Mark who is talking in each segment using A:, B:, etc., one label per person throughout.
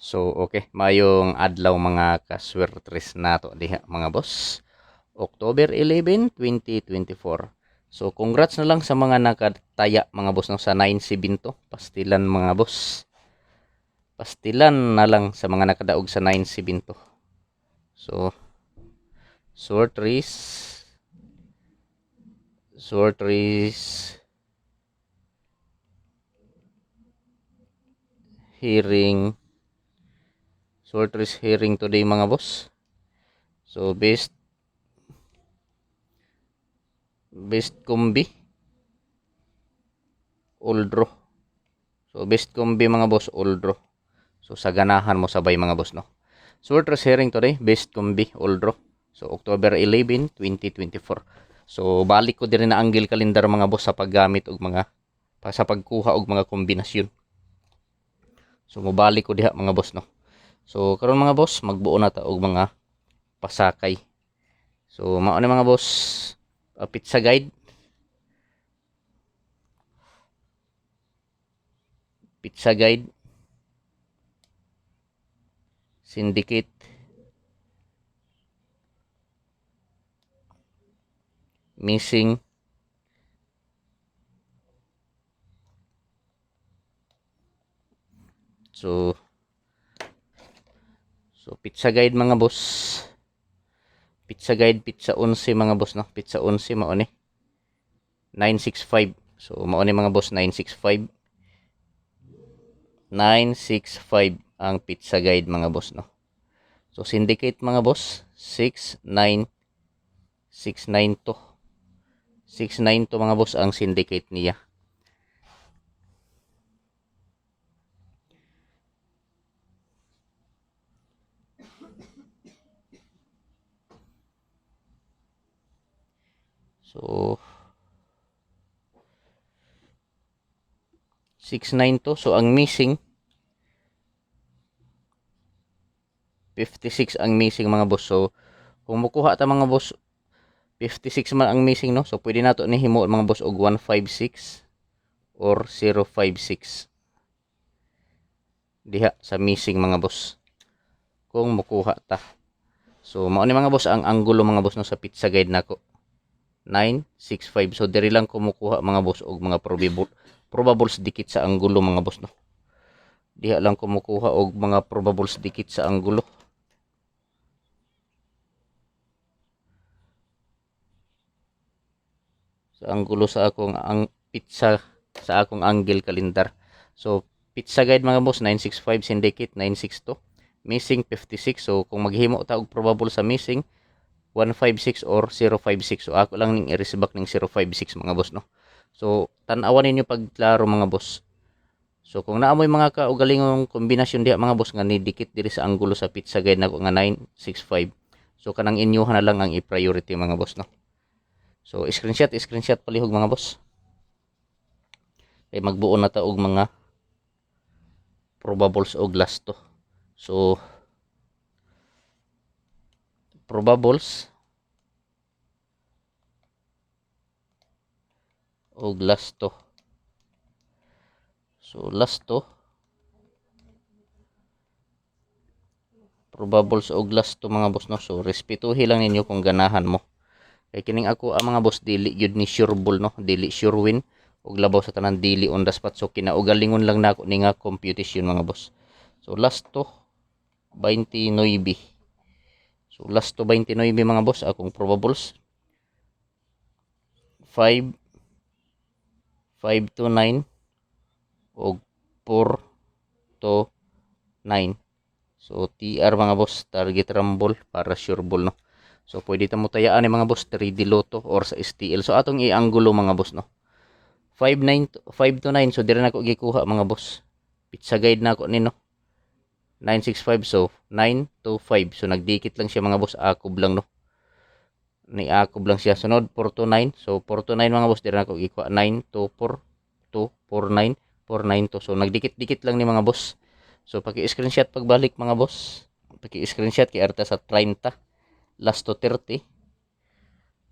A: So, okay. Mayong adlaw mga kaswertres nato diha mga boss. October 11, 2024. So, congrats na lang sa mga nakataya mga boss no, sa 9-7 to. Pastilan mga boss. Pastilan na lang sa mga nakadaog sa 9-7 to. So, Sortris, hearing, Sortris hearing today mga boss. So, best kombi, Oldro. So, best kombi mga boss, Oldro. So, sa ganahan mo sabay mga boss, no? So, we're sharing today, best kombi, Oldro. So, October 11, 2024. So, balik ko din na angle calendar mga boss sa paggamit og mga sa pagkuha og mga kombinasyon. So, mobalik ko diha mga boss, no? So, karon mga boss, magbuo na ta og mga pasakay. So, mao ni mga boss, pizza guide. Pizza guide. Syndicate. Missing. So, pizza guide mga boss. Pizza guide, pizza 11 mga boss, no? Pizza 11 mao ni 965. So mao ni mga boss 965. 965 ang pizza guide mga boss, no? So syndicate mga boss 69692. 692 mga boss ang syndicate niya. So 692. So ang missing 56 ang missing mga boss. So kung mukuha ta mga boss 56 man ang missing, no? So pwede nato ni himo mga boss og 156 or 056 diha sa missing mga boss kung mukuha ta. So mao ni mga boss ang anggulo mga boss no sa pizza guide nako 965. So diri lang kumukuha mga boss og mga probables dikit sa anggulo mga boss, no? Diha lang kumukuha og mga probables dikit sa anggulo. Sa anggulo sa akong ang pizza sa akong angle calendar. So pizza guide mga boss 965, syndicate 962, missing 56. So kung maghimo ta og probable sa missing 156 or 056. So ako lang ning i-erase back ning 056 mga boss, no? So tan-awan ninyo pagklaro mga boss. So kung naamoy mga kaugalingong kombinasyon diha mga boss nga ni dikit diri sa anggulo sa pizza guide nako nga 965. So kanang inyuhan na lang ang i-priority mga boss, no? So screenshot palihog mga boss. Kay magbuo na ta og mga probables og last to. So probables og last to. So last to probables og last to mga boss, no? So respetuhi lang ninyo kung ganahan mo. Kay kining ako ang mga boss dili gyud ni sure ball, no? Dili sure win og labaw sa tanan dili on the spot. So kinaugalingon lang nako ni nga computation mga boss. So last to 29. So last to 29 mga boss akong probables 5 5 to 9 og 4 to 9. So TR mga boss, target rumble para sure ball, no? So pwede ta mo tayaan ni mga boss 3D Lotto or sa STL. So atong ianggulo mga boss, no? 5 to 9. So dire na ko gikuha mga boss. Pizza guide na ako ni, no? 965. So 9 to 5. So nagdikit lang siya mga boss, akob lang, no? Ni akob lang siya. Sunod 4 to 9. So 4 to 9 mga boss, dire na ko gikuha 9 to 4 to 49 49 to. So nagdikit-dikit lang ni mga boss. So paki-screenshot pagbalik mga boss. Paki-screenshot kay arta sa 30 last to 30.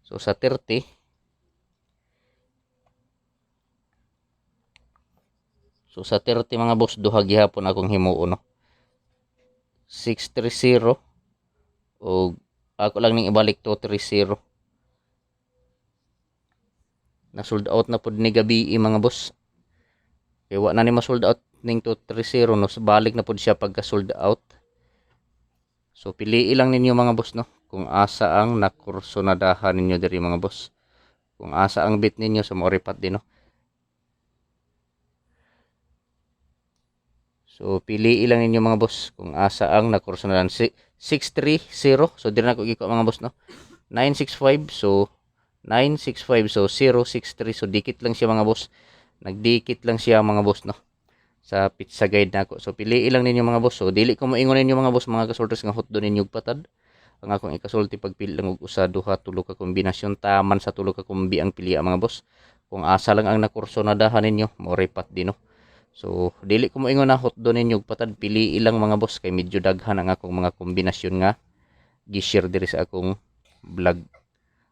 A: So sa 30 mga boss duha gihapon akong himuon, no? 630 o ako lang ning ibalik 230. Na sold out na pud ni gabi mga boss. Kaya wa na ni ma-sold out ning 230 no, so balik na pud siya pagka sold out. So piliin lang ninyo mga boss no kung asa ang nakursonadahan ninyo diri mga boss. Kung asa ang bit ninyo sa moripat din no. So piliin lang ninyo mga boss kung asa ang nakursonadahan. 630 so diri na ko giko mga boss no. 965 so 965 so 063 so dikit lang siya mga boss. Nagdikit lang siya mga boss no sa pizza guide nako. So piliin lang ninyo mga boss. So dili ko moingon ninyo mga boss mga kasulters nga hotdo ninyo patad. Ang akong ikasulti pagpili lang og usa duha tulo ka kombinasyon taman sa tulo ka kombi ang piliya mga boss. Kung asa lang ang nakursonadahan ninyo mo repat din no. So dili ko moingon na hotdo ninyo patad, piliin lang mga boss kay medyo daghan ang akong mga kombinasyon nga gi-share diri sa akong vlog.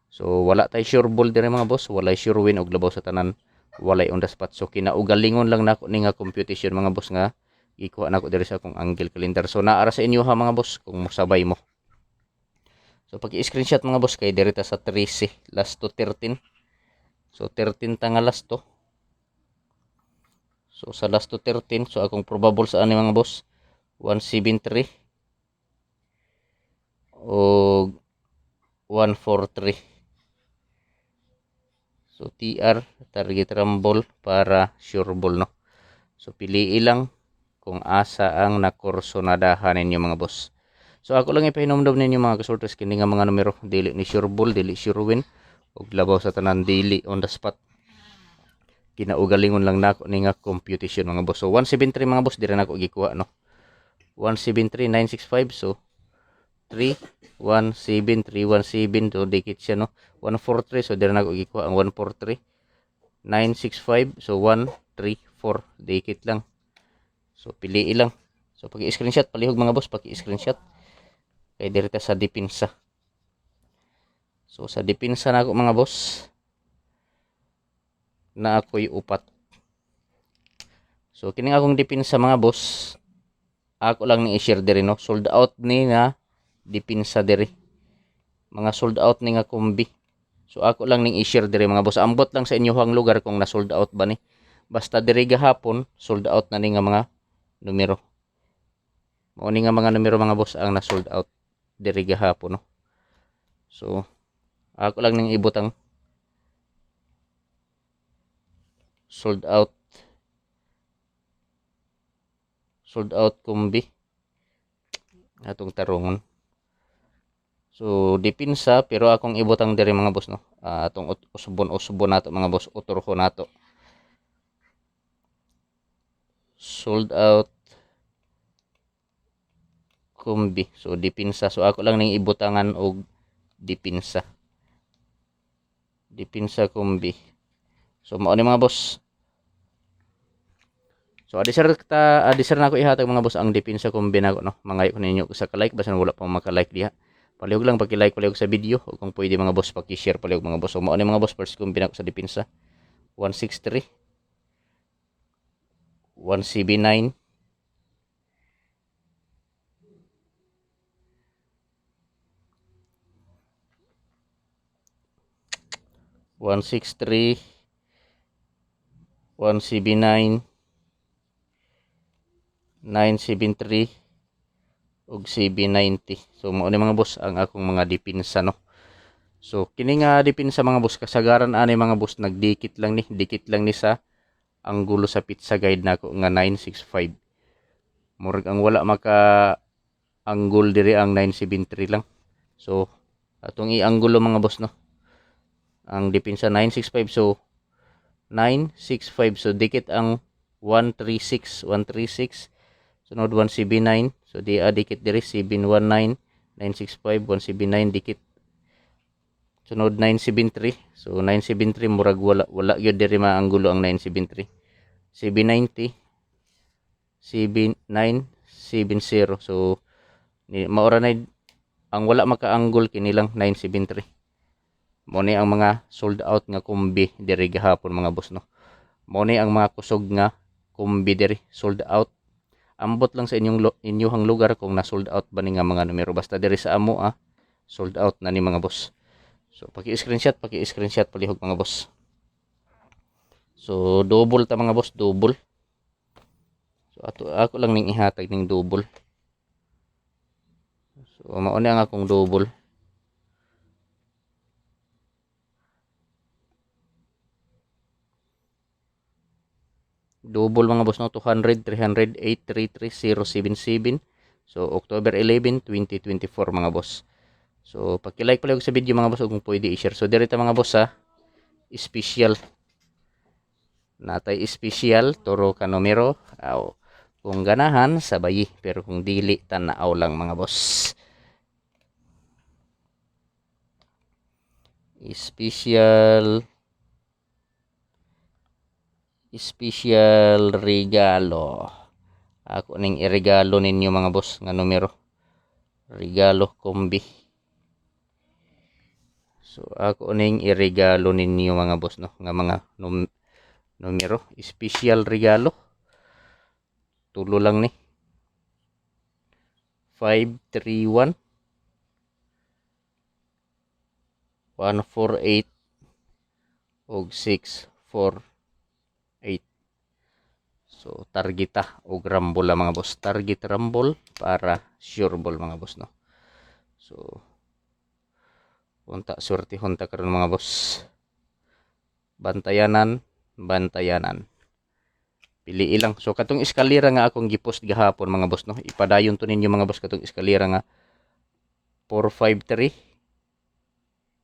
A: So wala tay sure ball diri mga boss, walay sure win og labaw sa tanan, walay on the spot. So kinaugalingon lang nako ni nga computation mga boss nga gikuha nako diri sa akong angle calendar. So naara sa inyo ha mga boss kung mosabay mo. So pag i-screenshot mga boss kay diri ta sa 13 last to 13. So 13 ta nga last to. So sa last to 13 so akong probable sa ani mga boss 173 o 143. So TR target rumble para sure ball no. So piliin lang kung asa ang nakursonadahan ninyo mga boss. So ako lang ipahinomdom ninyo mga kasulters kini nga mga numero dili ni sure ball, dili sure win ug labaw sa tanan dili on the spot. Kinaugalingon lang nako ni nga computation mga boss. So 173 mga boss diri nako gikuha no. 173 965 so 3 173 17 so dikit siya no. 143 so diri nako gikuha ang 143. 965 so 134 dikit lang. So piliin lang. So pag i-screenshot palihog mga boss, pag i-screenshot kay diri ta sa depensa. So sa depensa nako mga boss na ako'y upat. So kining akong depensa mga boss ako lang ni i-share diri no. Sold out ni nga depensa diri. Mga sold out ni nga kombi. So ako lang ning i-share diri mga boss. Ambot lang sa inyohang lugar kung na sold out ba ni. Basta diri gahapon sold out na ni nga mga numero. Mao ni nga mga numero mga boss ang na sold out diri gahapon no. So ako lang ning ibutang sold out kombi atong tarungon. So depensa pero akong ibutang diri mga boss no. Atong usbon nato mga boss, uturho nato. Sold out kombi. So depensa. So ako lang ning ibutangan og depensa. Depensa kombi. So mao ni mga boss. So adisar na ako ihatag mga boss ang depensa kombi nako no. Mangayo ko ninyo sa ka-like basan wala pa maka-like diha. Palihog lang paki-like palihog sa video o kung pwede mga boss paki-share palihog mga boss. So mao ni mga boss first kombi nako sa depensa. 163 179 163 179 973 ug 790. So mao ni mga boss ang akong mga depensa no. So kini nga depensa mga boss kasagaran ani mga boss nagdikit lang ni sa anggulo sa pizza guide nako nga 965. Murag ang wala maka angle diri ang 973 lang. So atong i-anggulo mga boss no. Ang depensa 965 so 965 so dikit ang 136 sunod 179 so di dikit diri 719 965 179 dikit sunod 973 so 973 murag wala gyud diri maanggulo ang 973 790 7970 so maura na ang wala maka-angle kini lang 973. Mo ni ang mga sold out nga kombi diri gahapon mga boss no. Mo ni ang mga kusog nga kombi diri sold out. ambot lang sa inyong lugar kung na sold out ba ni nga mga numero. Basta diri sa amo sold out na ni mga boss. So paki-screenshot palihog mga boss. So double ta mga boss, double. So ako lang ning ihatag ning double. So mao na ang akong double. Double mga boss no, 200, 300, 833, 077. So October 11, 2024 mga boss. So paki-like palihog sa video mga boss ug kung pwede i-share. So diri ta mga boss special. Natay special turo ka numero. Kung ganahan sabayi pero kung dili tan-aw lang mga boss. Special regalo. Ako ning iregalo ninyo mga boss nga numero. Regalo kombi. So ako ning iregalo ninyo mga boss no nga mga numero, special regalo. Tulo lang ni. 531 148 og 648. So targeta og rumble mga boss. Target rumble para sure ball mga boss no. So unta swertihon ta karon mga boss. Bantayanan. Pili ilang. So katong eskalera nga akong gipost gahapon mga boss no. Ipadayon to ninyo mga boss katong eskalera nga 453.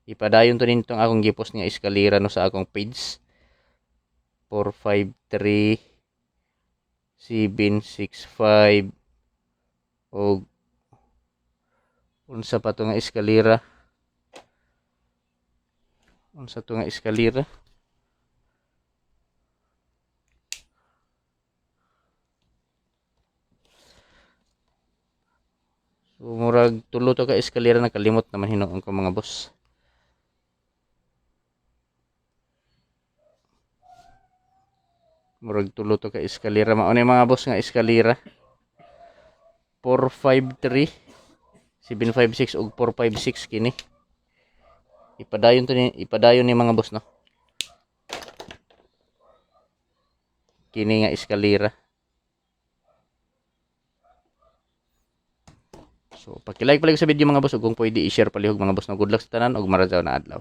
A: Ipadayon to ninyo akong gipost nga eskalera no sa akong page. 453 765 og unsa pa to nga eskalera. Unsa to nga eskalera? So murag tulo to ka eskalera, nakalimot naman hinuon ko mga boss. Murag tulo to ka eskalera. Mao ni mga boss nga eskalera. 453 756 ug 456 kini. Ipadayon ni mga boss no. Kini nga eskalera. So paki-like palihog sa video mga boss ug kung pwede i-share palihog mga boss no. Good luck sa tanan ug marajaw na adlaw.